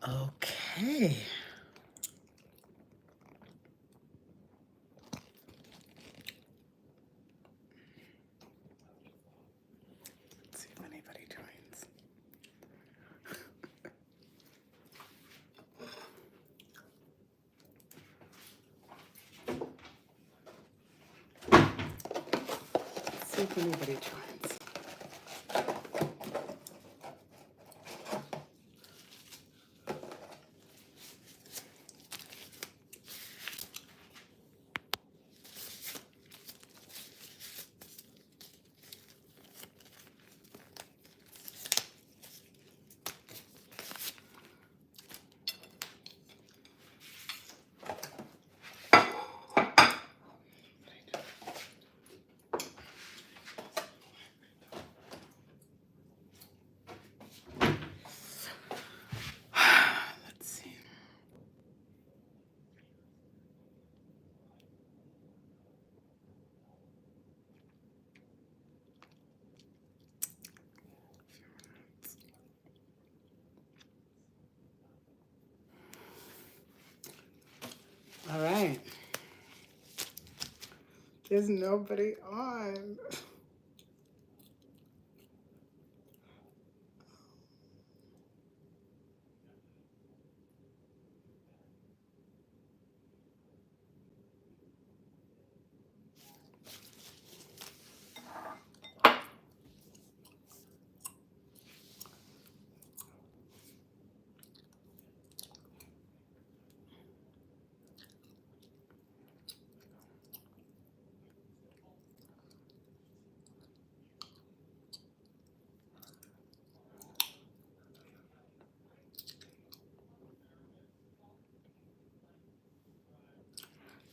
Okay. Let's see if anybody joins. Let's see if anybody joins. Let's see. All right. There's nobody on.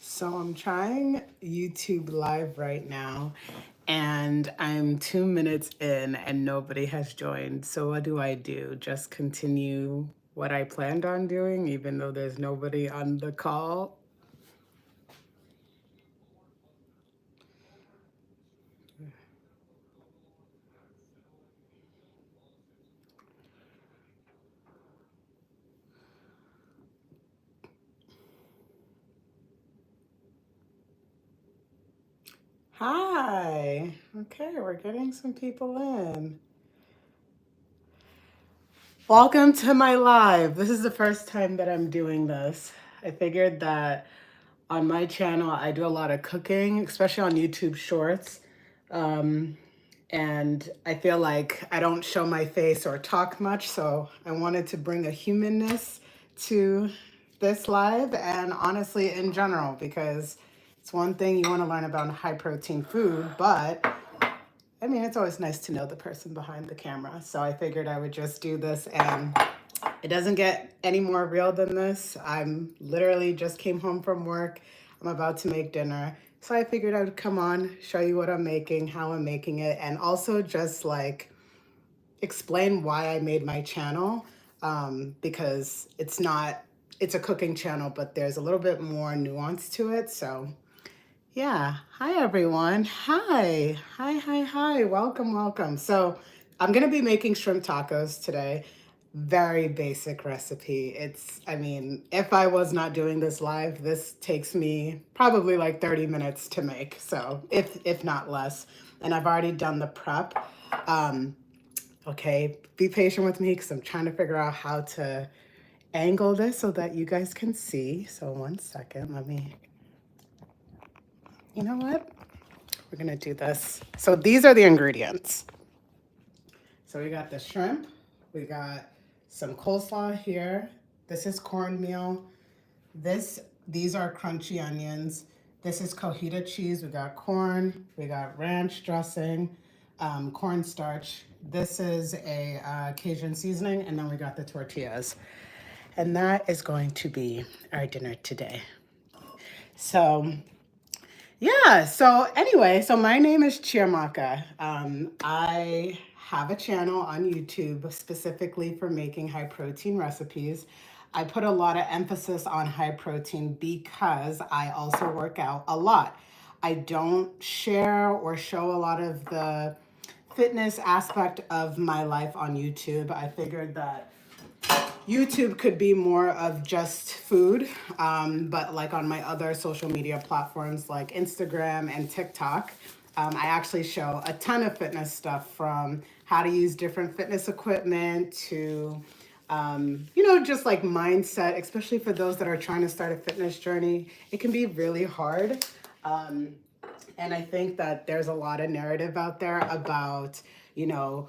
So I'm trying YouTube Live right now, and I'm 2 minutes in and nobody has joined. So what do? Just continue what I planned on doing, even though there's nobody on the call? Hi. Okay, we're getting some people in. Welcome to my live. This is the first time that I'm doing this. I figured that on my channel, I do a lot of cooking, especially on YouTube Shorts. And I feel like I don't show my face or talk much, so I wanted to bring a humanness to this live and honestly in general, because it's one thing you want to learn about high protein food, but I mean, it's always nice to know the person behind the camera. So I figured I would just do this, and it doesn't get any more real than this. I'm literally just came home from work. I'm about to make dinner. So I figured I would come on, show you what I'm making, how I'm making it, and also just like explain why I made my channel, because it's a cooking channel, but there's a little bit more nuance to it. So yeah. Hi, everyone. Hi. Welcome, welcome. So I'm going to be making shrimp tacos today. Very basic recipe. I mean, if I was not doing this live, this takes me probably like 30 minutes to make. So if not less. And I've already done the prep. Okay, be patient with me because I'm trying to figure out how to angle this so that you guys can see. So one second, you know what? We're gonna do this. So these are the ingredients. So we got the shrimp, we got some coleslaw here. This is cornmeal. These are crunchy onions. This is cojita cheese. We got corn. We got ranch dressing, cornstarch. This is a Cajun seasoning, and then we got the tortillas. And that is going to be our dinner today. So yeah, so anyway, so my name is Chiamaka. I have a channel on YouTube specifically for making high protein recipes. I put a lot of emphasis on high protein because I also work out a lot. I don't share or show a lot of the fitness aspect of my life on YouTube. I figured that YouTube could be more of just food, but like on my other social media platforms like Instagram and TikTok, I actually show a ton of fitness stuff from how to use different fitness equipment to, just like mindset, especially for those that are trying to start a fitness journey. It can be really hard. Um, and I think that there's a lot of narrative out there about, you know,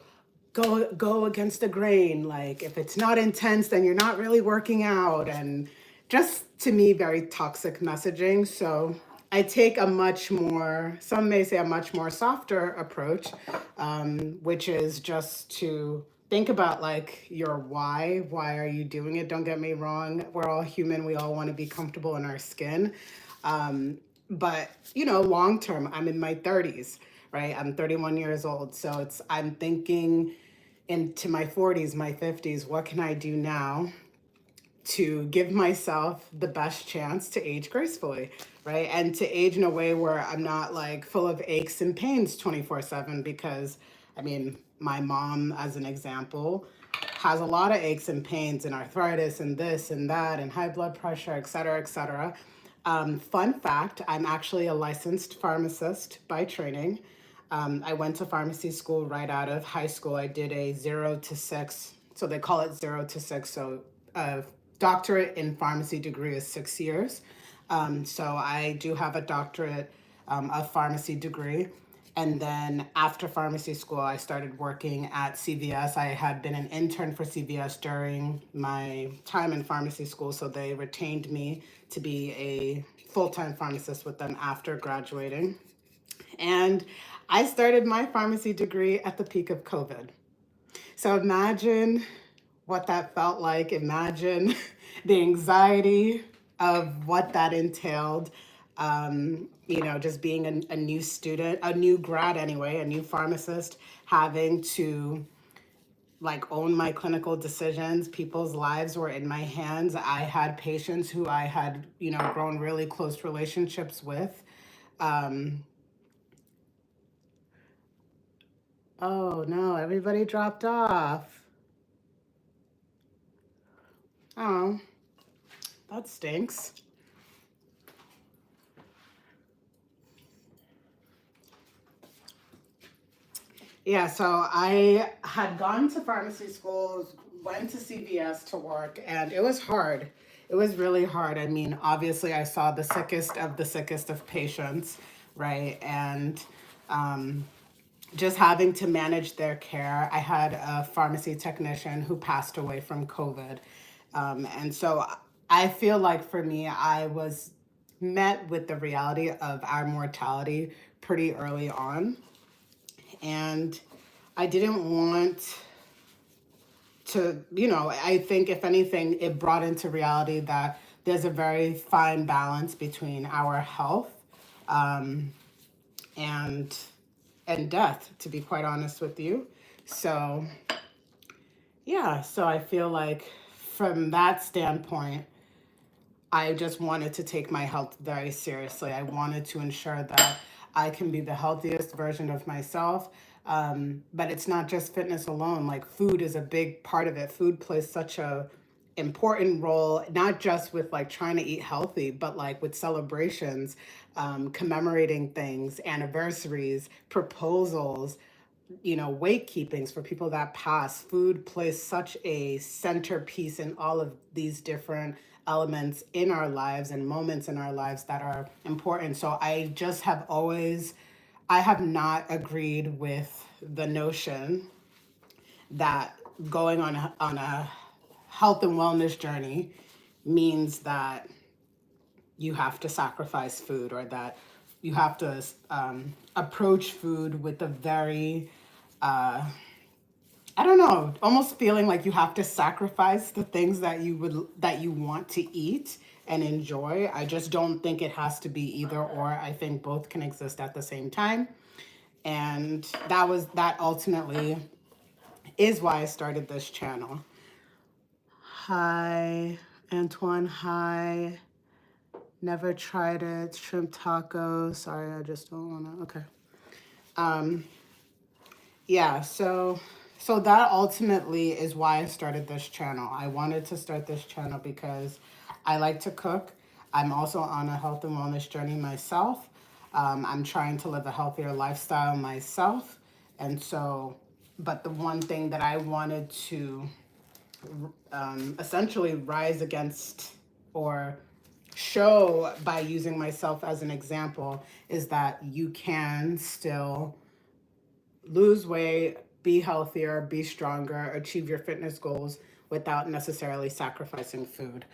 go against the grain. Like if it's not intense, then you're not really working out. And just to me, very toxic messaging. So I take a much more, some may say a much more softer approach, which is just to think about like your why. Why are you doing it? Don't get me wrong. We're all human. We all want to be comfortable in our skin. But long term, I'm in my 30s, right? I'm 31 years old. So I'm thinking into my 40s, my 50s, what can I do now to give myself the best chance to age gracefully, right? And to age in a way where I'm not like full of aches and pains 24/7, because I mean, my mom, as an example, has a lot of aches and pains and arthritis and this and that and high blood pressure, et cetera, et cetera. Fun fact, I'm actually a licensed pharmacist by training. I went to pharmacy school right out of high school. I did a 0 to 6, so they call it 0 to 6. So a doctorate in pharmacy degree is 6 years. So I do have a doctorate of pharmacy degree. And then after pharmacy school, I started working at CVS. I had been an intern for CVS during my time in pharmacy school, so they retained me to be a full-time pharmacist with them after graduating. And I started my pharmacy degree at the peak of COVID. So imagine what that felt like. Imagine the anxiety of what that entailed. Just being a new student, a new grad anyway, a new pharmacist, having to like own my clinical decisions. People's lives were in my hands. I had patients who I had, grown really close relationships with. Um, oh no, everybody dropped off. Oh, that stinks. Yeah, so I had gone to pharmacy schools, went to CVS to work, and it was hard. It was really hard. I mean, obviously, I saw the sickest of patients, right? And um, just having to manage their care. I had a pharmacy technician who passed away from COVID. And so I feel like for me, I was met with the reality of our mortality pretty early on. And I didn't want I think if anything, it brought into reality that there's a very fine balance between our health um, and and death, to be quite honest with you. So yeah, so I feel like from that standpoint, I just wanted to take my health very seriously. I wanted to ensure that I can be the healthiest version of myself. But it's not just fitness alone. Like food is a big part of it. Food plays such a important role, not just with like trying to eat healthy, but like with celebrations, commemorating things, anniversaries, proposals, weight keepings for people that pass. Food plays such a centerpiece in all of these different elements in our lives and moments in our lives that are important. So I have not agreed with the notion that going on a health and wellness journey means that you have to sacrifice food, or that you have to approach food with a very I don't know, almost feeling like you have to sacrifice the things that you want to eat and enjoy. I just don't think it has to be either or. I think both can exist at the same time. And that ultimately is why I started this channel. Hi, Antoine. Hi. Never tried it. Shrimp tacos. Sorry, I just don't want to. Okay. Yeah, so So that ultimately is why I started this channel. I wanted to start this channel because I like to cook. I'm also on a health and wellness journey myself. I'm trying to live a healthier lifestyle myself. And so, but the one thing that I wanted to essentially rise against or show by using myself as an example is that you can still lose weight, be healthier, be stronger, achieve your fitness goals without necessarily sacrificing food.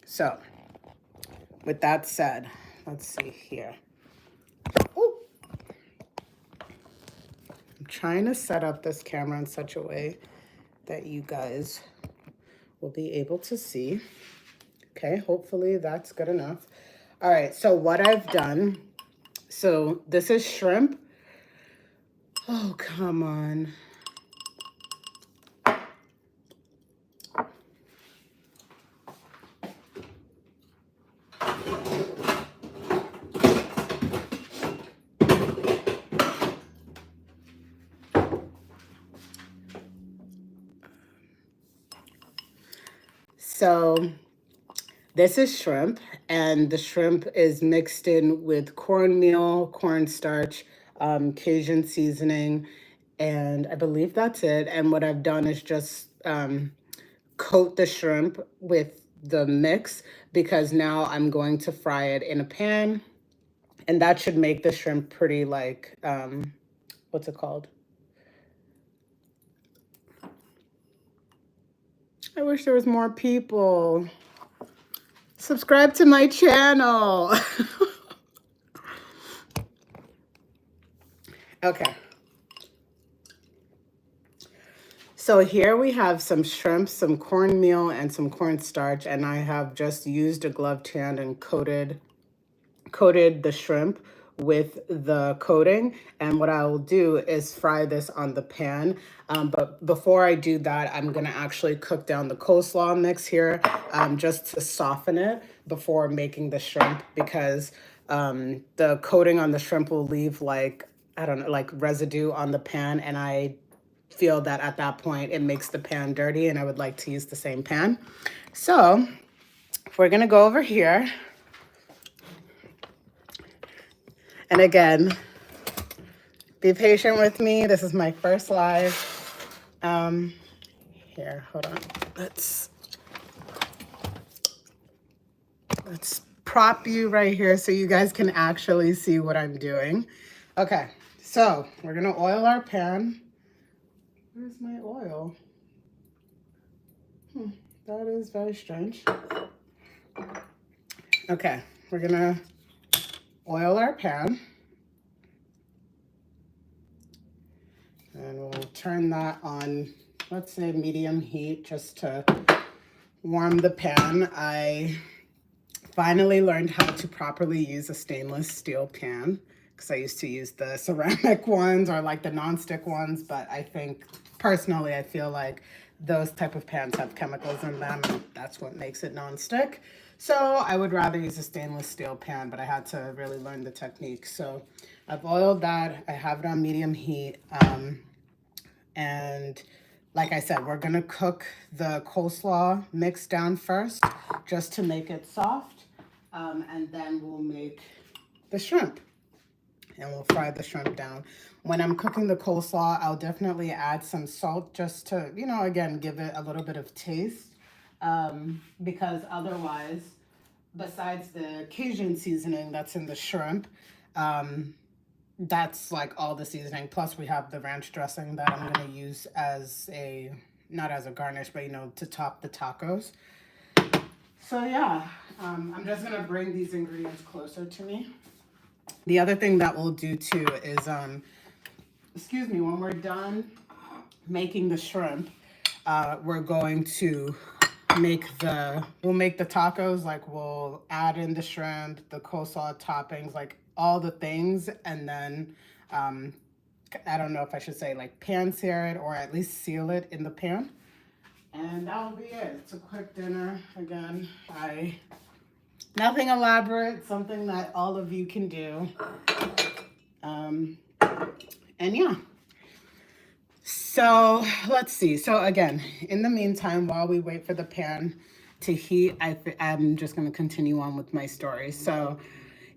So, with that said, let's see here. Ooh. I'm trying to set up this camera in such a way that you guys will be able to see. Okay, hopefully that's good enough. All right, so what I've done, so this is shrimp. Oh, come on. So this is shrimp, and the shrimp is mixed in with cornmeal, cornstarch, Cajun seasoning, and I believe that's it. And what I've done is just coat the shrimp with the mix because now I'm going to fry it in a pan, and that should make the shrimp pretty like, what's it called? I wish there was more people. Subscribe to my channel. Okay. So here we have some shrimp, some cornmeal, and some cornstarch, and I have just used a gloved hand and coated the shrimp with the coating. And what I will do is fry this on the pan. But before I do that, I'm gonna actually cook down the coleslaw mix here just to soften it before making the shrimp, because the coating on the shrimp will leave like, I don't know, like residue on the pan, and I feel that at that point it makes the pan dirty, and I would like to use the same pan. So we're gonna go over here. And again, be patient with me. This is my first live. Here, hold on. Let's prop you right here so you guys can actually see what I'm doing. Okay, so we're gonna oil our pan. Where's my oil? That is very strange. Okay, we're gonna oil our pan. And we'll turn that on, let's say medium heat, just to warm the pan. I finally learned how to properly use a stainless steel pan, because I used to use the ceramic ones or like the nonstick ones, but I think personally I feel like those type of pans have chemicals in them, and that's what makes it nonstick. So I would rather use a stainless steel pan, but I had to really learn the technique. So I've oiled that. I have it on medium heat. And like I said, we're gonna cook the coleslaw mix down first just to make it soft. And then we'll make the shrimp and we'll fry the shrimp down. When I'm cooking the coleslaw, I'll definitely add some salt just to, you know, again, give it a little bit of taste. Because otherwise, besides the Cajun seasoning that's in the shrimp, that's like all the seasoning. Plus we have the ranch dressing that I'm gonna use as a, not as a garnish, but you know, to top the tacos. So yeah, I'm just gonna bring these ingredients closer to me. The other thing that we'll do too is, excuse me, when we're done making the shrimp, we're going to we'll make the tacos, like we'll add in the shrimp, the coleslaw toppings, like all the things, and then I don't know if I should say like pan sear it or at least seal it in the pan. And that'll be it. It's a quick dinner. Again, nothing elaborate, something that all of you can do. And yeah. So let's see. So again, in the meantime, while we wait for the pan to heat, I'm just going to continue on with my story. So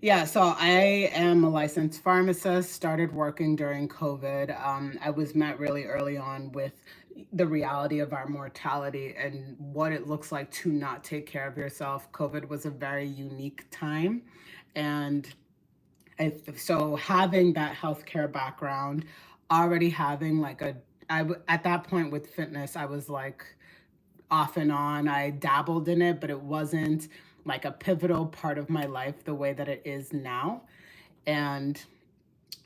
yeah, so I am a licensed pharmacist, started working during COVID. I was met really early on with the reality of our mortality and what it looks like to not take care of yourself. COVID was a very unique time. And so having that healthcare background, already having like at that point with fitness, I was like off and on. I dabbled in it, but it wasn't like a pivotal part of my life the way that it is now. And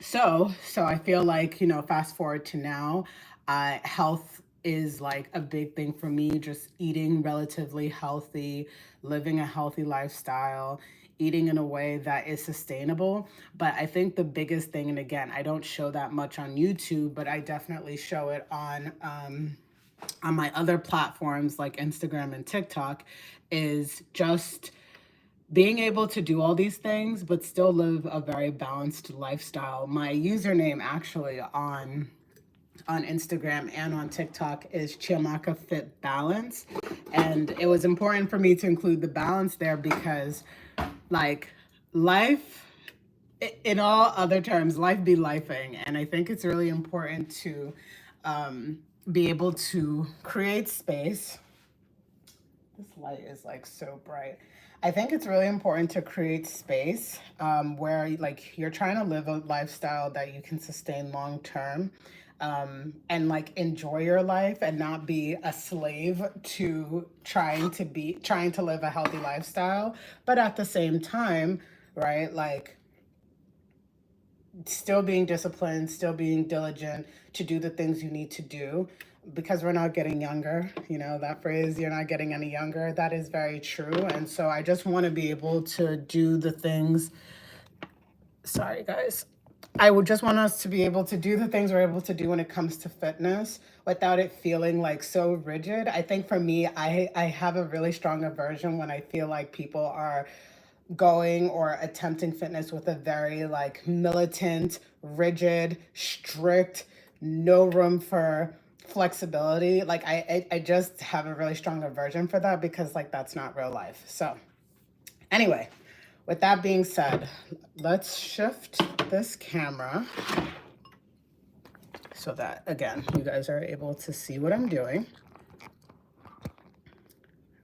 so I feel like, fast forward to now, health is like a big thing for me, just eating relatively healthy, living a healthy lifestyle, eating in a way that is sustainable. But I think the biggest thing, and again, I don't show that much on YouTube, but I definitely show it on my other platforms like Instagram and TikTok, is just being able to do all these things but still live a very balanced lifestyle. My username actually on Instagram and on TikTok is Chiamaka Fit Balance, and it was important for me to include the balance there because, like, life, in all other terms, life be lifing, and I think it's really important to be able to create space. This light is like so bright. I think it's really important to create space where like you're trying to live a lifestyle that you can sustain long term, and like enjoy your life and not be a slave to trying to live a healthy lifestyle, but at the same time, right, like still being disciplined, still being diligent to do the things you need to do, because we're not getting younger. That phrase, you're not getting any younger, that is very true. And so I just want to be able to do the things. Sorry, guys. I would just want us to be able to do the things we're able to do when it comes to fitness without it feeling like so rigid. I think for me, I have a really strong aversion when I feel like people are going or attempting fitness with a very like militant, rigid, strict, no room for flexibility. Like I just have a really strong aversion for that because like that's not real life. So anyway, with that being said, let's shift this camera so that again you guys are able to see what I'm doing.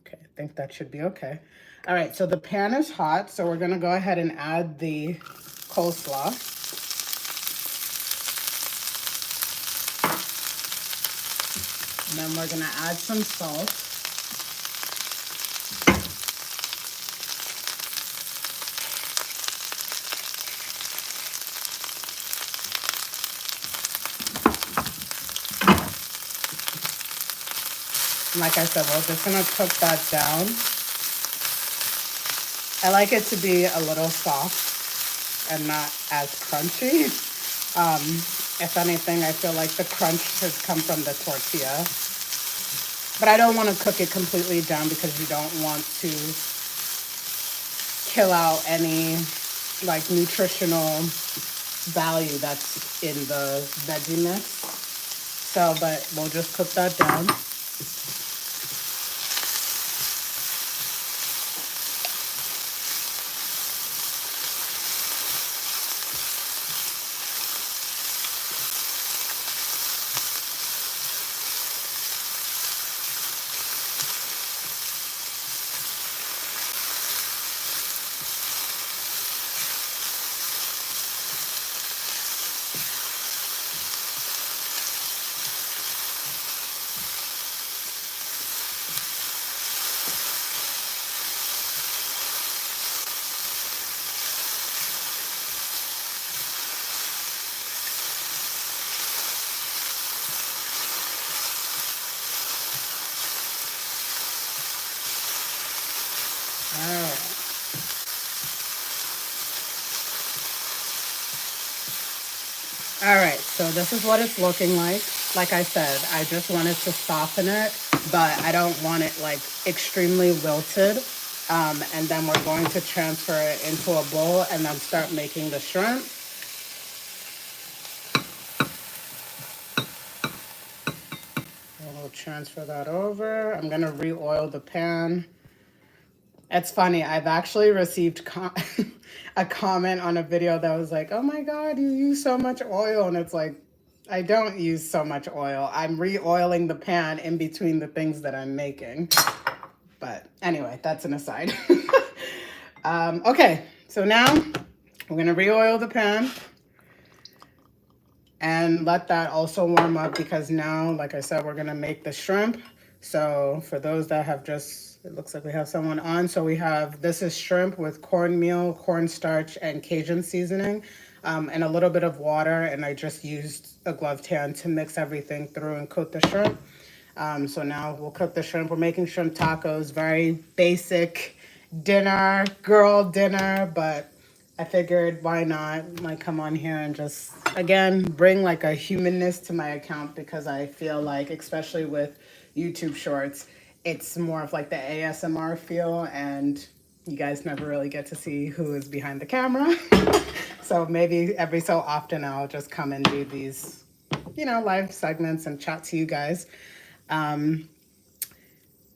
Okay, I think that should be okay. All right, so the pan is hot, so we're gonna go ahead and add the coleslaw. And then we're gonna add some salt. And like I said, we're just gonna cook that down. I like it to be a little soft and not as crunchy. If anything, I feel like the crunch should come from the tortilla. But I don't want to cook it completely down because you don't want to kill out any like nutritional value that's in the veggie mix. So, but we'll just cook that down. All right. All right, so this is what it's looking like. Like I said, I just wanted to soften it, but I don't want it like extremely wilted. And then we're going to transfer it into a bowl and then start making the shrimp. transfer that over. I'm gonna re-oil the pan. It's funny, I've actually received a comment on a video that was like, oh my God, you use so much oil. And it's like, I don't use so much oil. I'm re-oiling the pan in between the things that I'm making. But anyway, that's an aside. Okay, so now we're gonna re-oil the pan and let that also warm up, because now, like I said, we're gonna make the shrimp. So for those that have just, it looks like we have someone on. So we have, this is shrimp with cornmeal, cornstarch, and Cajun seasoning, and a little bit of water. And I just used a gloved hand to mix everything through and coat the shrimp. So now we'll cook the shrimp. We're making shrimp tacos, very basic dinner, girl dinner, but I figured why not like come on here and just, again, bring like a humanness to my account, because I feel like, especially with YouTube shorts, it's more of like the ASMR feel, and you guys never really get to see who is behind the camera. So maybe every so often I'll just come and do these, live segments and chat to you guys. But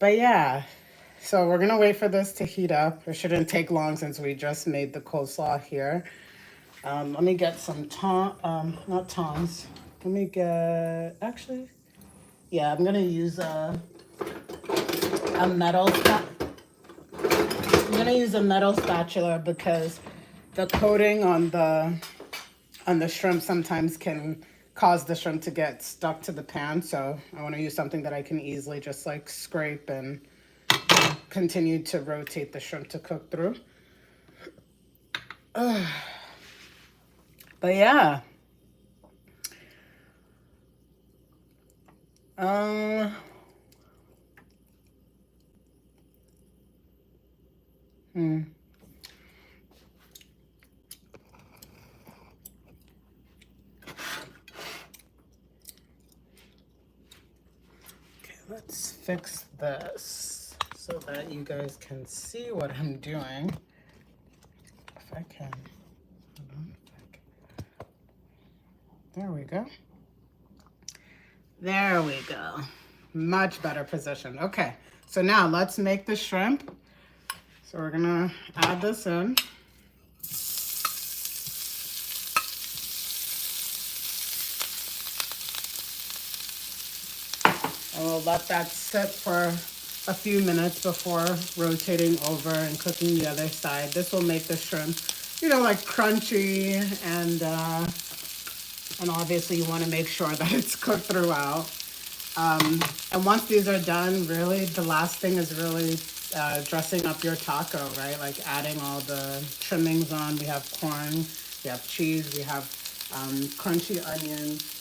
yeah, so we're gonna wait for this to heat up. It shouldn't take long since we just made the coleslaw here. Let me get some not tongs. Let me get, actually, yeah, I'm gonna use a metal I'm gonna use a metal spatula, because the coating on the shrimp sometimes can cause the shrimp to get stuck to the pan. So I want to use something that I can easily just like scrape and continue to rotate the shrimp to cook through. But yeah. Okay, let's fix this so that you guys can see what I'm doing. If I can. There we go. There we go. Much better position. Okay, so now let's make the shrimp. So we're gonna add this in. And we'll let that sit for a few minutes before rotating over and cooking the other side. This will make the shrimp, like crunchy, and obviously you want to make sure that it's cooked throughout. And once these are done, really the last thing is really dressing up your taco, right? Like adding all the trimmings on. We have corn, we have cheese, we have crunchy onions.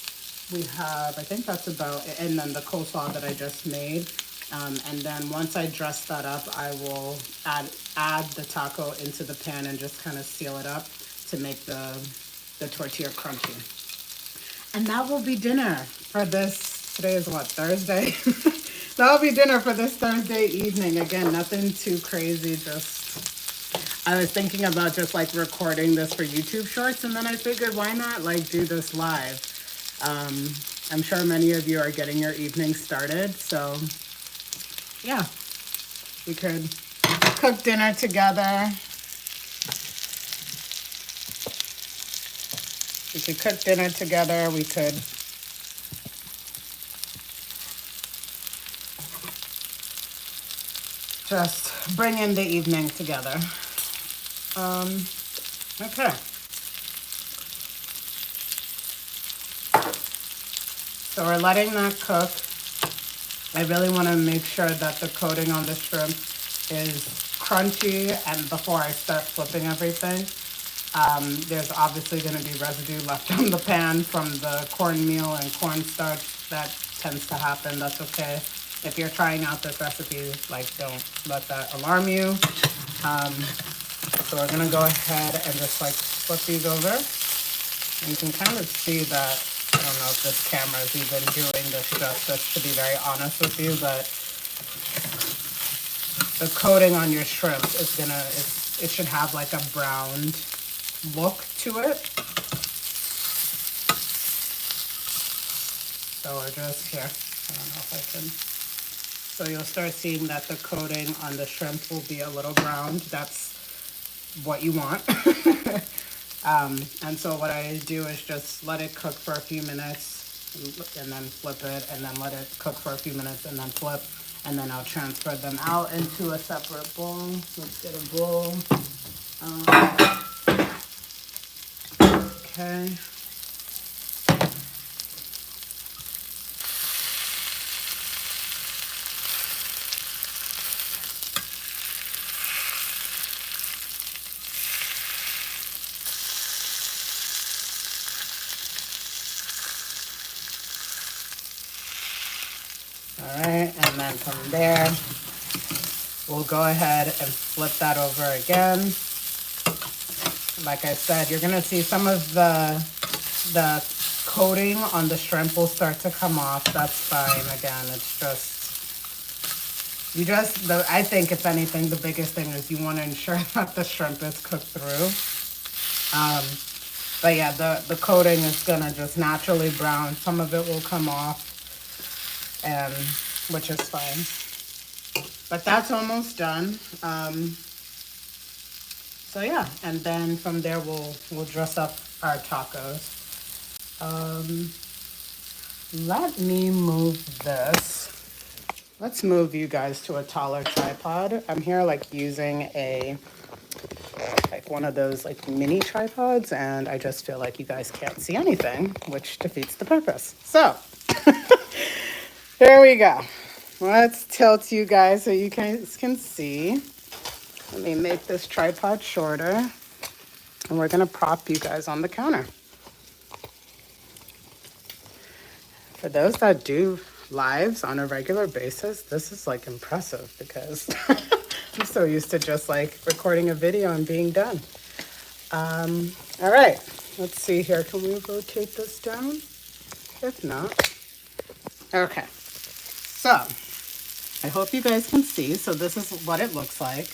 We have, I think that's about it, and then the coleslaw that I just made. And then once I dress that up, I will add the taco into the pan and just kind of seal it up to make the tortilla crunchy. And that will be dinner for this, today is what, Thursday? That will be dinner for this Thursday evening. Again, nothing too crazy, just, I was thinking about just like recording this for YouTube shorts, and then I figured why not like do this live. I'm sure many of you are getting your evening started, so yeah, we could cook dinner together. We could cook dinner together. We could just bring in the evening together. Okay. So we're letting that cook. I really want to make sure that the coating on the shrimp is crunchy, and before I start flipping everything, there's obviously going to be residue left on the pan from the cornmeal and cornstarch. That tends to happen. That's okay. If you're trying out this recipe, like, don't let that alarm you. So we're going to go ahead and just like flip these over. And you can kind of see that, I don't know if this camera is even doing this justice, to be very honest with you, but the coating on your shrimp is it should have like a browned look to it. So we're just here. I don't know if I can. So you'll start seeing that the coating on the shrimp will be a little browned. That's what you want. And so what I do is just let it cook for a few minutes and then flip it, and then let it cook for a few minutes and then flip, and then I'll transfer them out into a separate bowl. Let's get a bowl. Okay. All right, and then from there, we'll go ahead and flip that over again. Like I said, you're gonna see some of the coating on the shrimp will start to come off. That's fine. Again, it's just, I think if anything, the biggest thing is you want to ensure that the shrimp is cooked through. But yeah, the coating is gonna just naturally brown. Some of it will come off, and which is fine. But that's almost done. So yeah, and then from there we'll dress up our tacos. Let me move this. Let's move you guys to a taller tripod. I'm here like using like one of those like mini tripods, and I just feel like you guys can't see anything, which defeats the purpose. So here we go. Let's tilt you guys so you guys can see. Let me make this tripod shorter, and we're gonna prop you guys on the counter. For those that do lives on a regular basis, this is like impressive because I'm so used to just like recording a video and being done. All right, let's see here. Can we rotate this down? If not, okay. So I hope you guys can see. So this is what it looks like.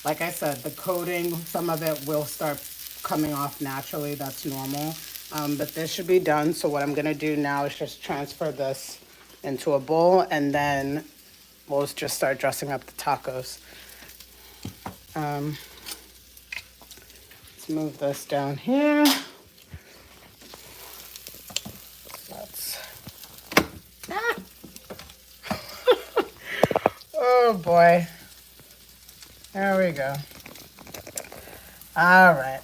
Like I said, the coating, some of it will start coming off naturally. That's normal. But this should be done. So what I'm gonna do now is just transfer this into a bowl, and then we'll just start dressing up the tacos. Let's move this down here. Oh boy. There we go. All right.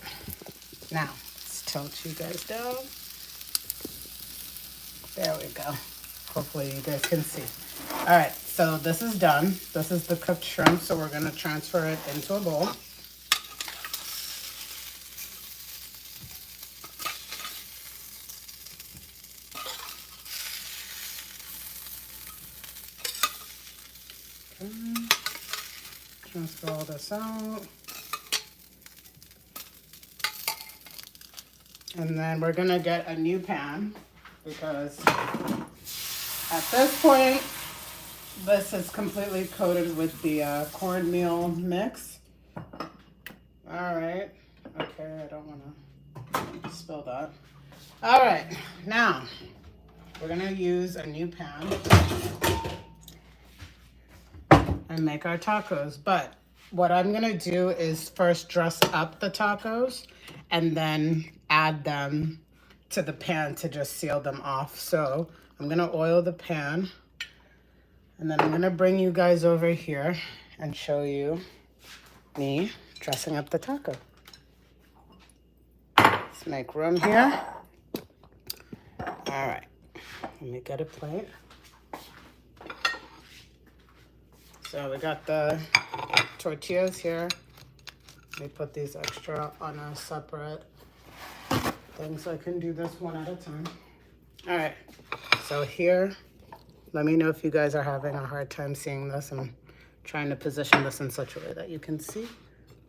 Now, let's tilt you guys down. There we go. Hopefully you guys can see. All right, so this is done. This is the cooked shrimp, so we're gonna transfer it into a bowl. Okay. Transfer all this out. And then we're gonna get a new pan, because at this point, this is completely coated with the cornmeal mix. All right, okay, I don't wanna spill that. All right, now we're gonna use a new pan and make our tacos. But what I'm gonna do is first dress up the tacos and then add them to the pan to just seal them off. So I'm gonna oil the pan, and then I'm gonna bring you guys over here and show you me dressing up the taco. Let's make room here. All right, let me get a plate. So we got the tortillas here. Let me put these extra on a separate thing so I can do this one at a time. All right, so here, let me know if you guys are having a hard time seeing this. I'm trying to position this in such a way that you can see.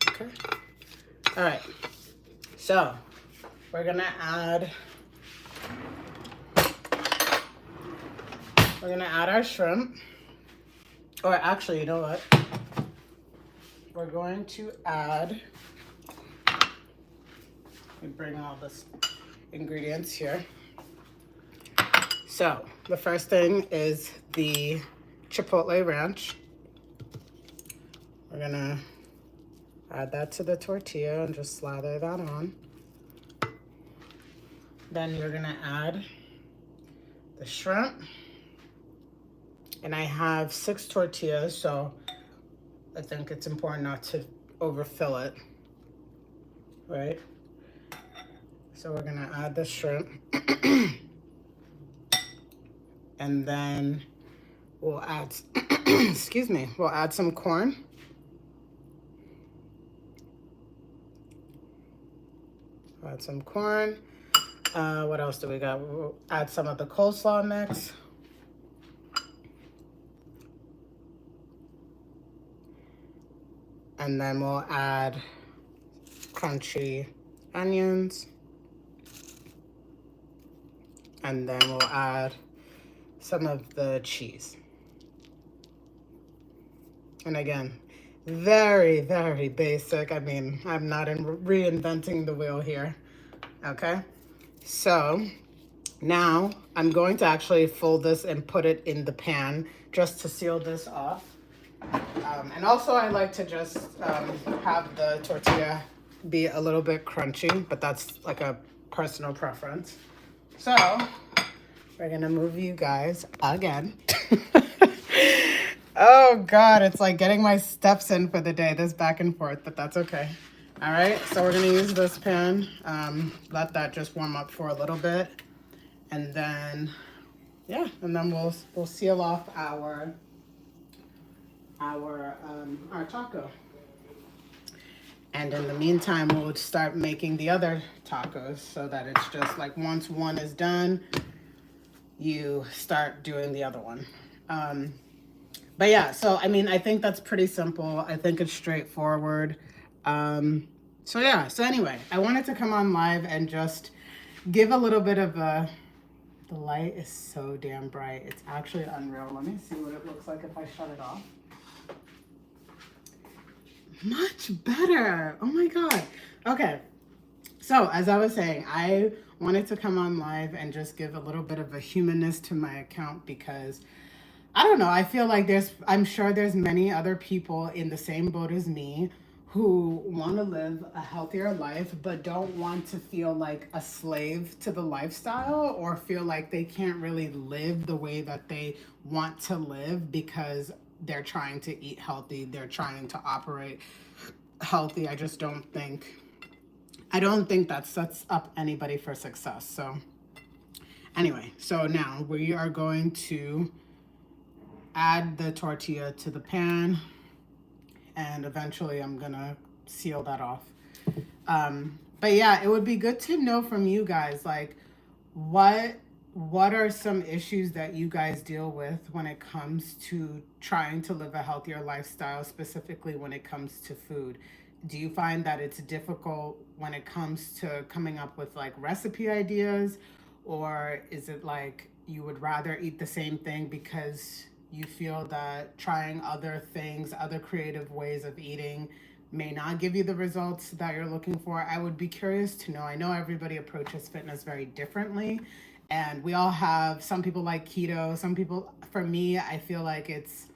Okay. All right, so we're gonna add our shrimp. Or actually, you know what? We're going to add, let me bring all this ingredients here. So the first thing is the Chipotle ranch. We're gonna add that to the tortilla and just slather that on. Then you're gonna add the shrimp. And I have 6 tortillas, so I think it's important not to overfill it, right? So we're gonna add the shrimp. And then we'll add, excuse me, we'll add some corn. Add some corn. What else do we got? We'll add some of the coleslaw mix. And then we'll add crunchy onions. And then we'll add some of the cheese. And again, very, very basic. I mean, I'm not reinventing the wheel here, okay? So now I'm going to actually fold this and put it in the pan just to seal this off. And also I like to just have the tortilla be a little bit crunchy, but that's like a personal preference. So we're gonna move you guys again. Oh God, it's like getting my steps in for the day, this back and forth, but that's okay. All right, so we're gonna use this pan, let that just warm up for a little bit. And then, yeah, and then we'll seal off our taco. And in the meantime, we'll start making the other tacos so that it's just like once one is done, you start doing the other one. But yeah, so I mean, I think that's pretty simple. I think it's straightforward. So yeah, so anyway, I wanted to come on live and just give a little bit of the light is so damn bright. It's actually unreal. Let me see what it looks like if I shut it off. Much better. Oh my God. Okay. So as I was saying, I wanted to come on live and just give a little bit of a humanness to my account because I don't know. I feel like I'm sure there's many other people in the same boat as me who want to live a healthier life, but don't want to feel like a slave to the lifestyle or feel like they can't really live the way that they want to live because they're trying to eat healthy. They're trying to operate healthy. I don't think that sets up anybody for success. So anyway, so now we are going to add the tortilla to the pan and eventually I'm gonna seal that off. But yeah, it would be good to know from you guys, like what are some issues that you guys deal with when it comes to trying to live a healthier lifestyle, specifically when it comes to food? Do you find that it's difficult when it comes to coming up with like recipe ideas, or is it like you would rather eat the same thing because you feel that trying other things, other creative ways of eating may not give you the results that you're looking for? I would be curious to know. I know everybody approaches fitness very differently, and we all have, some people like keto, some people, for me, I feel like it's,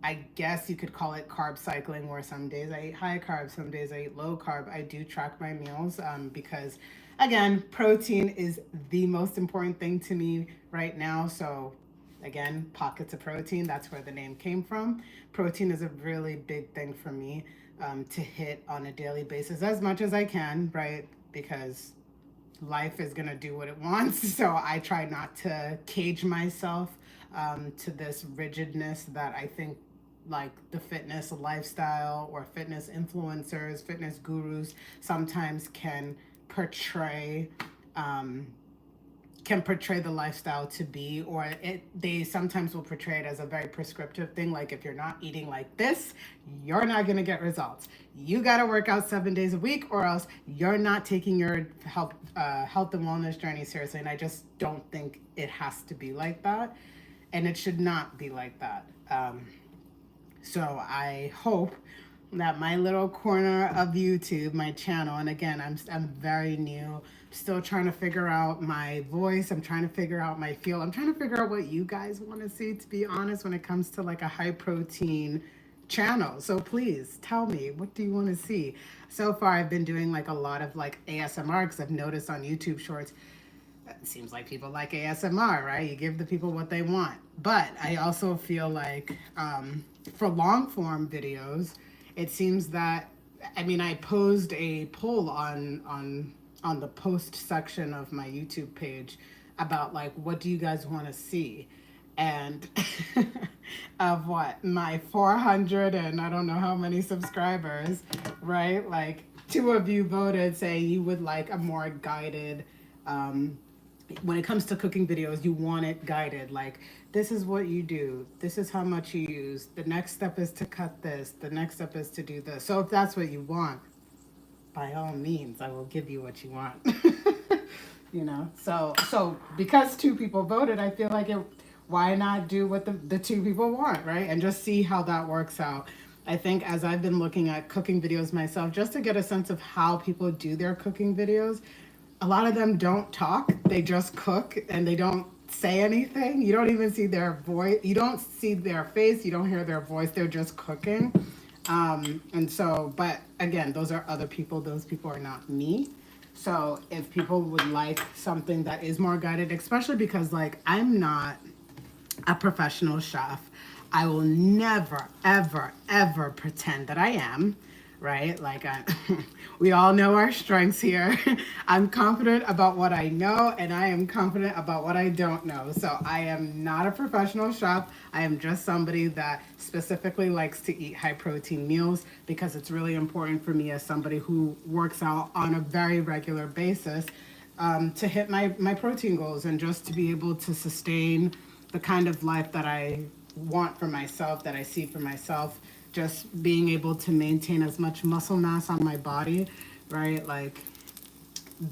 I guess you could call it carb cycling, where some days I eat high carb, some days I eat low carb. I do track my meals because, again, protein is the most important thing to me right now. So again, pockets of protein, that's where the name came from. Protein is a really big thing for me to hit on a daily basis as much as I can, right? Because life is gonna do what it wants. So I try not to cage myself to this rigidness that I think like the fitness lifestyle or fitness influencers, fitness gurus sometimes can portray the lifestyle to be, or they sometimes will portray it as a very prescriptive thing. Like if you're not eating like this, you're not going to get results. You got to work out 7 days a week or else you're not taking your health and wellness journey seriously. And I just don't think it has to be like that. And it should not be like that. So I hope that my little corner of YouTube, my channel. And again, I'm very new, still trying to figure out my voice. I'm trying to figure out my feel. I'm trying to figure out what you guys want to see, to be honest, when it comes to like a high protein channel. So please tell me, what do you want to see? So far I've been doing like a lot of like ASMR, because I've noticed on YouTube shorts, it seems like people like ASMR, right? You give the people what they want. But I also feel like for long form videos, it seems that, I mean, I posed a poll on the post section of my YouTube page about like, what do you guys want to see? And of what, my 400 and I don't know how many subscribers, right? Like, two of you voted saying you would like a more guided, when it comes to cooking videos, you want it guided. Like, this is what you do, this is how much you use, the next step is to cut this, the next step is to do this. So if that's what you want, by all means, I will give you what you want. You know, so because two people voted, I feel like it, why not do what the two people want, right? And just see how that works out. I think as I've been looking at cooking videos myself, just to get a sense of how people do their cooking videos, a lot of them don't talk, they just cook and they don't say anything. You don't even see their voice, you don't see their face, you don't hear their voice, they're just cooking. And so, but again, those are other people, those people are not me. So if people would like something that is more guided, especially because like I'm not a professional chef, I will never, ever, ever pretend that I am, right? Like, we all know our strengths here. I'm confident about what I know, and I am confident about what I don't know. So I am not a professional chef. I am just somebody that specifically likes to eat high protein meals, because it's really important for me as somebody who works out on a very regular basis, to hit my protein goals and just to be able to sustain the kind of life that I want for myself, that I see for myself, just being able to maintain as much muscle mass on my body, right? Like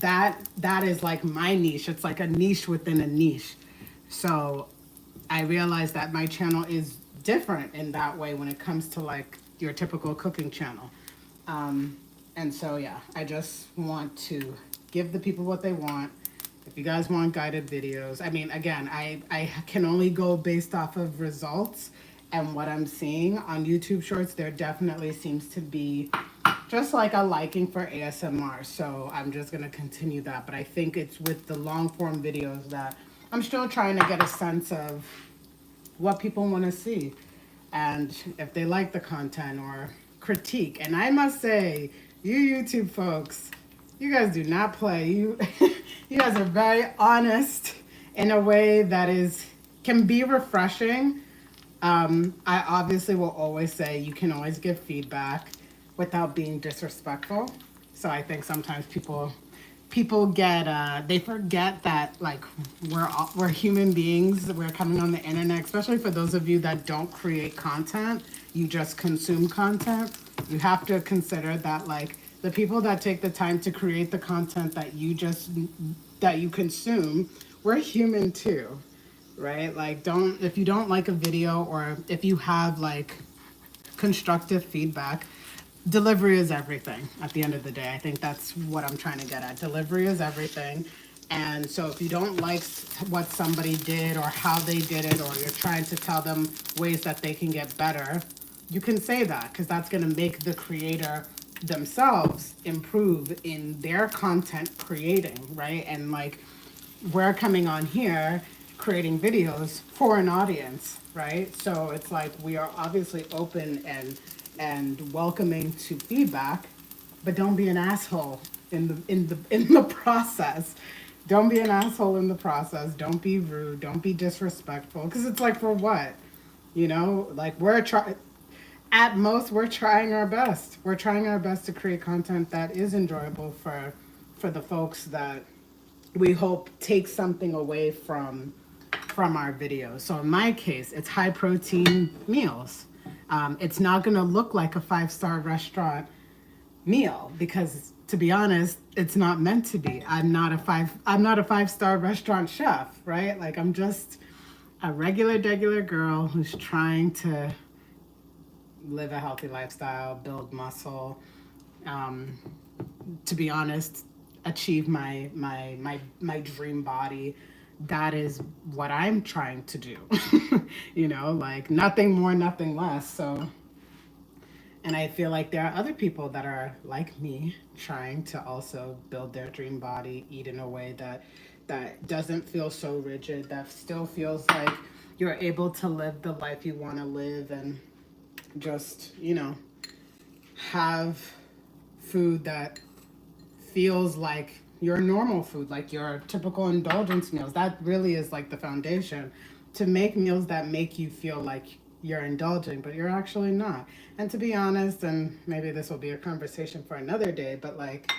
that is like my niche. It's like a niche within a niche. So I realized that my channel is different in that way when it comes to like your typical cooking channel. And so, yeah, I just want to give the people what they want. If you guys want guided videos, I mean, again, I can only go based off of results and what I'm seeing on YouTube shorts. There definitely seems to be just like a liking for ASMR. So I'm just going to continue that. But I think it's with the long form videos that I'm still trying to get a sense of what people want to see and if they like the content or critique. And I must say, you YouTube folks, you guys do not play. You you guys are very honest in a way that can be refreshing. I obviously will always say you can always give feedback without being disrespectful. So I think sometimes people get they forget that like we're human beings. We're coming on the internet, especially for those of you that don't create content, you just consume content. You have to consider that like the people that take the time to create the content that you consume, we're human too, right? Like, don't, if you don't like a video or if you have like constructive feedback, delivery is everything at the end of the day. I think that's what I'm trying to get at. Delivery is everything. And so if you don't like what somebody did or how they did it, or you're trying to tell them ways that they can get better, you can say that, because that's going to make the creator themselves improve in their content creating, right? And like, we're coming on here creating videos for an audience, right? So it's like we are obviously open and welcoming to feedback, but don't be an asshole in the process. Don't be an asshole in the process. Don't be rude. Don't be disrespectful. Because it's like, for what? You know, like at most, we're trying our best. We're trying our best to create content that is enjoyable for the folks that we hope take something away from our videos. So in my case, it's high protein meals. It's not going to look like a 5-star restaurant meal, because to be honest, it's not meant to be. I'm not a 5-star restaurant chef, right? Like, I'm just a regular girl who's trying to live a healthy lifestyle, build muscle, um, to be honest, achieve my dream body. That is what I'm trying to do. You know, like nothing more, nothing less. So, and I feel like there are other people that are like me trying to also build their dream body, eat in a way that doesn't feel so rigid, that still feels like you're able to live the life you want to live, and just, you know, have food that feels like your normal food, like your typical indulgence meals. That really is like the foundation, to make meals that make you feel like you're indulging, but you're actually not. And to be honest, and maybe this will be a conversation for another day, but like,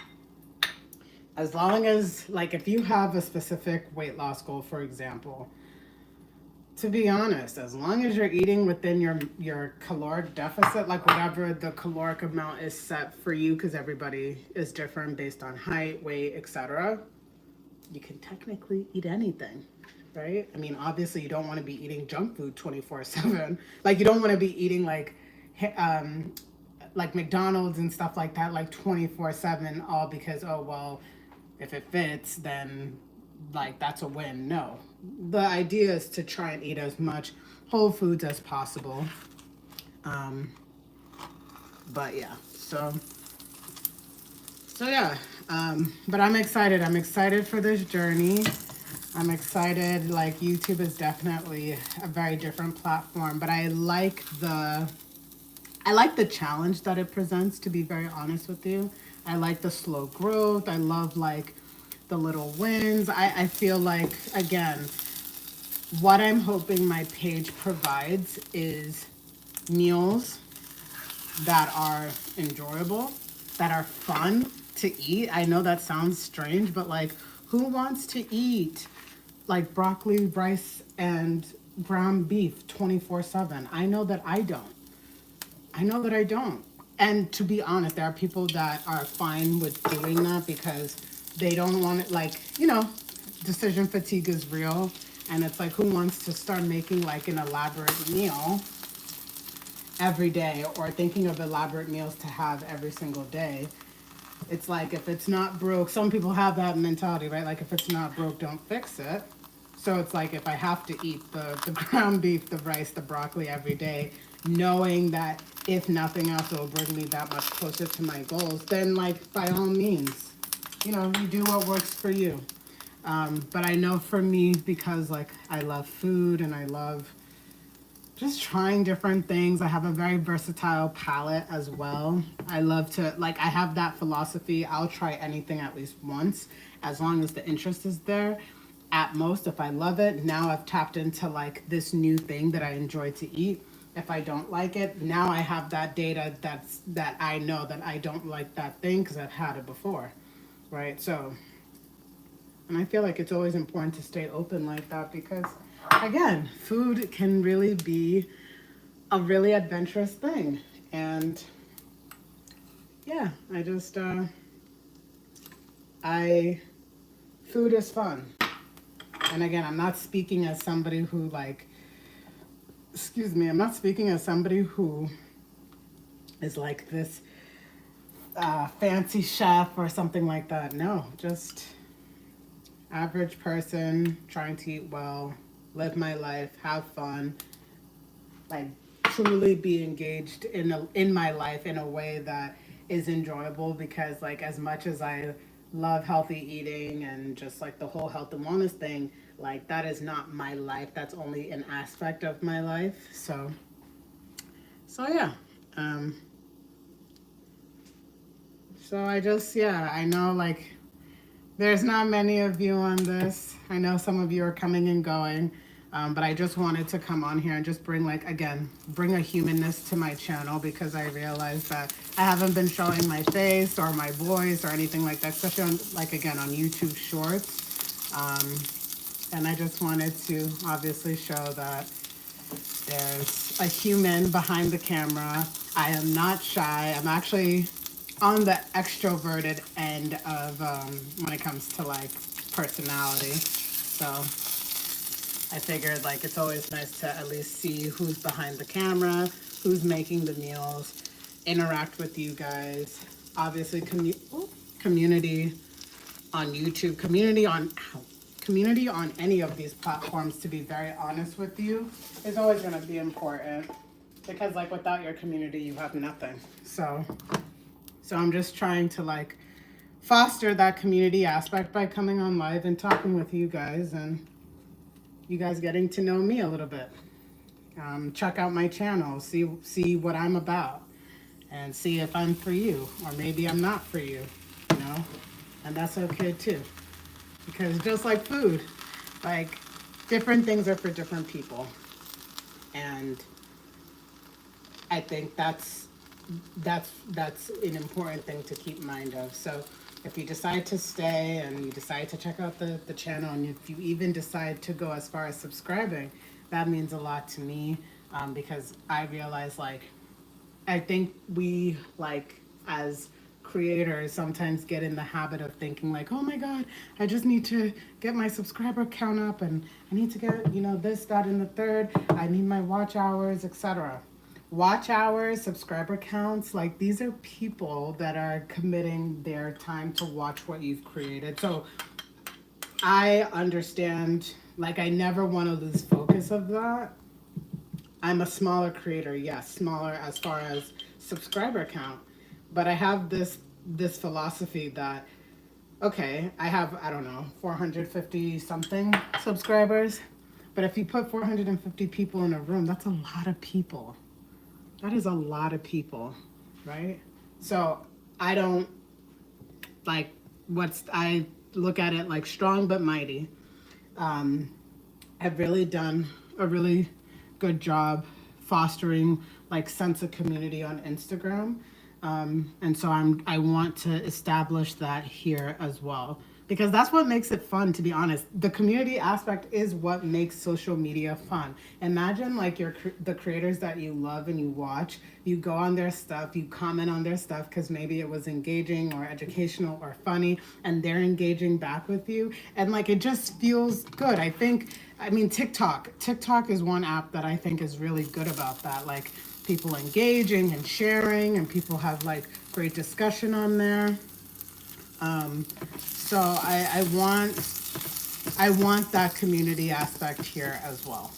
as long as, like, if you have a specific weight loss goal, for example, to be honest, as long as you're eating within your caloric deficit, like whatever the caloric amount is set for you, because everybody is different based on height, weight, etc., you can technically eat anything, right? I mean, obviously, you don't want to be eating junk food 24/7. Like, you don't want to be eating like McDonald's and stuff like that, like 24/7, all because, oh, well, if it fits, then like that's a win. No. The idea is to try and eat as much whole foods as possible. Um, but yeah, so yeah. But I'm excited. I'm excited for this journey. I'm excited. Like, YouTube is definitely a very different platform, but I like the challenge that it presents, to be very honest with you. I like the slow growth. I love like the little wins. I feel like, again, what I'm hoping my page provides is meals that are enjoyable, that are fun to eat. I know that sounds strange, but like, who wants to eat like broccoli, rice, and ground beef 24/7? I know that I don't. I know that I don't. And to be honest, there are people that are fine with doing that because they don't want it, like, you know, decision fatigue is real. And it's like, who wants to start making like an elaborate meal every day, or thinking of elaborate meals to have every single day? It's like, if it's not broke, some people have that mentality, right? Like, if it's not broke, don't fix it. So it's like, if I have to eat the ground beef, the rice, the broccoli every day, knowing that if nothing else, it will bring me that much closer to my goals, then like, by all means, you know, you do what works for you. But I know for me, because like I love food and I love just trying different things. I have a very versatile palate as well. I love to, like, I have that philosophy. I'll try anything at least once, as long as the interest is there. At most, if I love it, now I've tapped into like this new thing that I enjoy to eat. If I don't like it, now I have that data that I know that I don't like that thing because I've had it before, right? So, and I feel like it's always important to stay open like that because, again, food can really be a really adventurous thing. And yeah, I, food is fun. And again, I'm not speaking as somebody who like, excuse me, I'm not speaking as somebody who is like this fancy chef or something like that. No, just average person trying to eat well, live my life, have fun, like truly be engaged in my life in a way that is enjoyable, because like, as much as I love healthy eating and just like the whole health and wellness thing, like that is not my life. That's only an aspect of my life. So yeah. Um so I just, yeah, I know like there's not many of you on this. I know some of you are coming and going, but I just wanted to come on here and just bring, like, again, bring a humanness to my channel, because I realized that I haven't been showing my face or my voice or anything like that, especially on, like, again, on YouTube Shorts. And I just wanted to obviously show that there's a human behind the camera. I am not shy. I'm actually on the extroverted end of when it comes to like personality. So I figured like it's always nice to at least see who's behind the camera, who's making the meals, interact with you guys. Obviously, community on YouTube, community on any of these platforms, to be very honest with you, is always going to be important, because like without your community, you have nothing. So I'm just trying to like foster that community aspect by coming on live and talking with you guys, and you guys getting to know me a little bit. Check out my channel, see what I'm about, and see if I'm for you, or maybe I'm not for you, you know, and that's okay too. Because just like food, like different things are for different people, and I think that's an important thing to keep mind of. So if you decide to stay and you decide to check out the channel, and if you even decide to go as far as subscribing, that means a lot to me, because I realize, like, I think we, like, as creators sometimes get in the habit of thinking like, oh my God, I just need to get my subscriber count up, and I need to get, you know, this, that, and the third. I need my watch hours, etc. Watch hours, subscriber counts, like these are people that are committing their time to watch what you've created. So I understand, like, I never want to lose focus of that. I'm a smaller creator, yes, smaller as far as subscriber count, but I have this philosophy that, okay, I have, I don't know, 450 something subscribers, but if you put 450 people in a room, that's a lot of people. That is a lot of people, right? So I don't like I look at it like strong but mighty. I've really done a really good job fostering like sense of community on Instagram. And so I want to establish that here as well, because that's what makes it fun, to be honest. The community aspect is what makes social media fun. Imagine like the creators that you love and you watch, you go on their stuff, you comment on their stuff because maybe it was engaging or educational or funny, and they're engaging back with you, and like it just feels good. I mean, TikTok is one app that I think is really good about that. Like, people engaging and sharing, and people have like great discussion on there. So I want that community aspect here as well.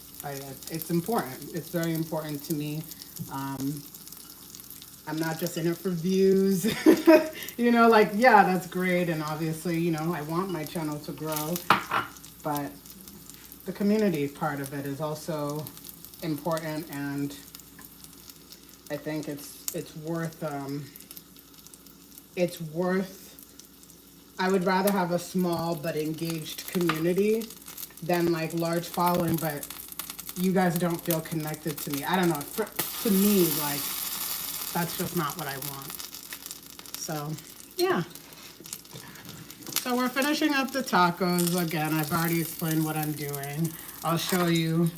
It's important. It's very important to me. I'm not just in it for views. You know, like, yeah, that's great, and obviously, you know, I want my channel to grow, but the community part of it is also important, and I think it's worth I would rather have a small but engaged community than like large following, but you guys don't feel connected to me. I don't know. To me, like, that's just not what I want. So, yeah. So we're finishing up the tacos. Again, I've already explained what I'm doing. I'll show you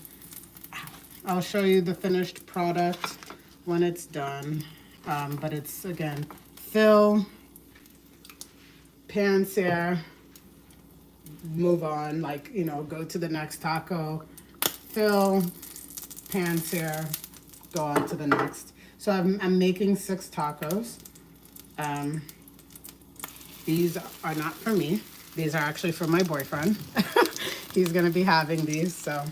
the finished product when it's done. But it's, again, fill, pan sear, move on, like, you know, go to the next taco, fill, pan sear, go on to the next. So I'm making 6 tacos. These are not for me. These are actually for my boyfriend. He's gonna be having these. So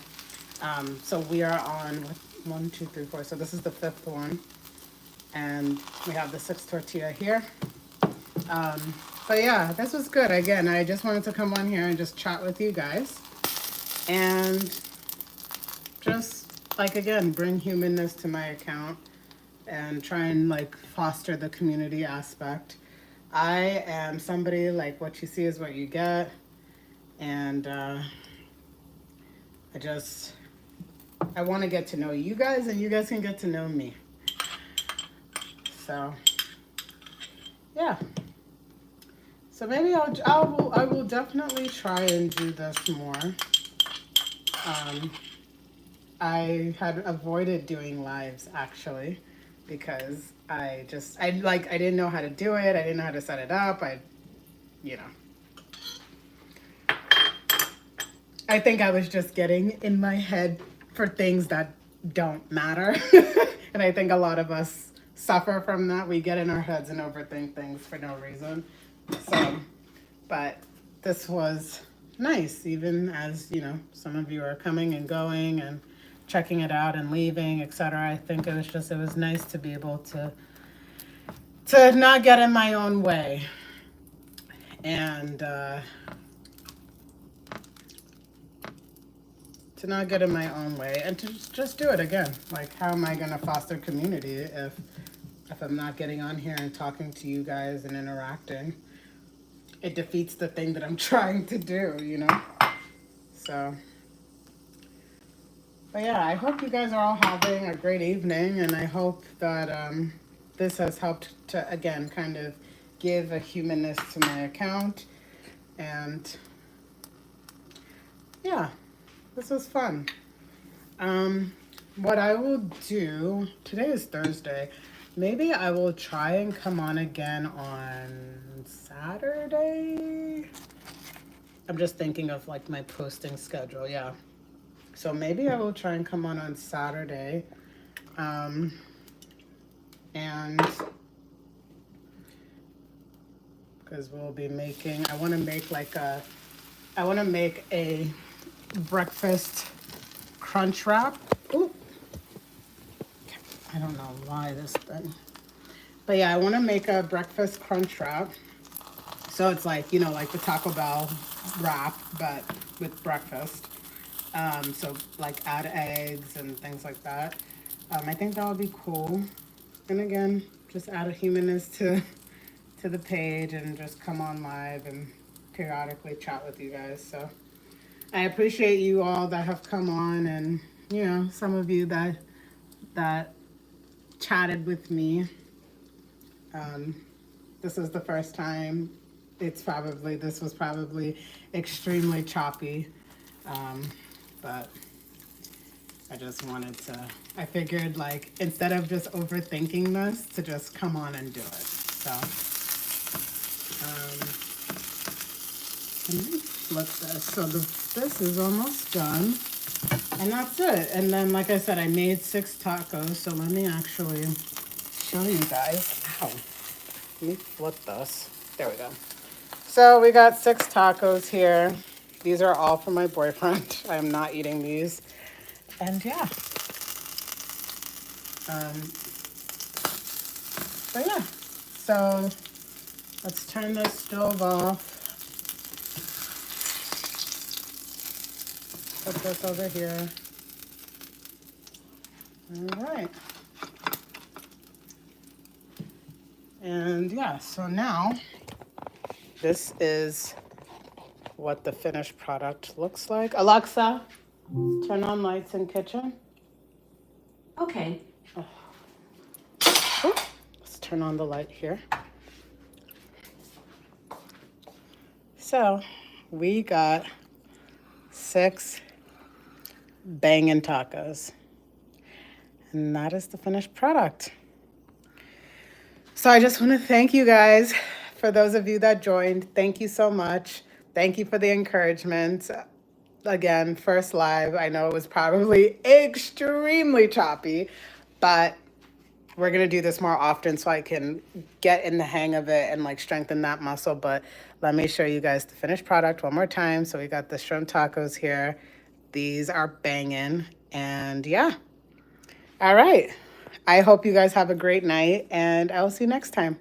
we are on 1, 2, 3, 4. So this is the 5th one, and we have the 6th tortilla here. But yeah, this was good. Again, I just wanted to come on here and just chat with you guys, and just like, again, bring humanness to my account and try and like foster the community aspect. I am somebody, like, what you see is what you get, and I want to get to know you guys, and you guys can get to know me. So yeah. So maybe I will definitely try and do this more. I had avoided doing lives, actually, because I didn't know how to do it. I didn't know how to set it up. I think I was just getting in my head for things that don't matter. And I think a lot of us suffer from that. We get in our heads and overthink things for no reason. So, but this was nice, even as, you know, some of you are coming and going and checking it out and leaving, etc. I think it was nice to be able to not get in my own way. And to not get in my own way and to just do it again. Like, how am I going to foster community if I'm not getting on here and talking to you guys and interacting? It defeats the thing that I'm trying to do, you know? So, but yeah, I hope you guys are all having a great evening, and I hope that this has helped to, again, kind of give a humanness to my account. And yeah, this was fun. What I will do, today is Thursday, maybe I will try and come on again on Saturday. I'm just thinking of like my posting schedule, yeah. So maybe I will try and come on Saturday. And because we'll be making, I want to make a breakfast crunch wrap. Ooh. I don't know why this thing. But yeah, I want to make a breakfast crunch wrap. So it's like, you know, like the Taco Bell wrap, but with breakfast. So like add eggs and things like that. I think that would be cool. And again, just add a humanness to the page and just come on live and periodically chat with you guys. So I appreciate you all that have come on, and, you know, some of you that chatted with me. This is the first time. This was probably extremely choppy. But I just wanted to, I figured, like, instead of just overthinking this, to just come on and do it. So, let me flip this. So this is almost done. And that's it. And then, like I said, I made 6 tacos. So let me actually show you guys. Ow. Let me flip this. There we go. So we got 6 tacos here. These are all for my boyfriend. I am not eating these. And yeah. So yeah. So let's turn this stove off. Put this over here. All right. And yeah, so now this is what the finished product looks like. Alexa, turn on lights in kitchen. Okay. Oh, let's turn on the light here. So we got 6 banging tacos. And that is the finished product. So I just want to thank you guys. For those of you that joined, thank you so much. Thank you for the encouragement. Again, first live. I know it was probably extremely choppy, but we're going to do this more often so I can get in the hang of it and like strengthen that muscle. But let me show you guys the finished product one more time. So we got the shrimp tacos here. These are banging. And yeah. All right. I hope you guys have a great night, and I'll see you next time.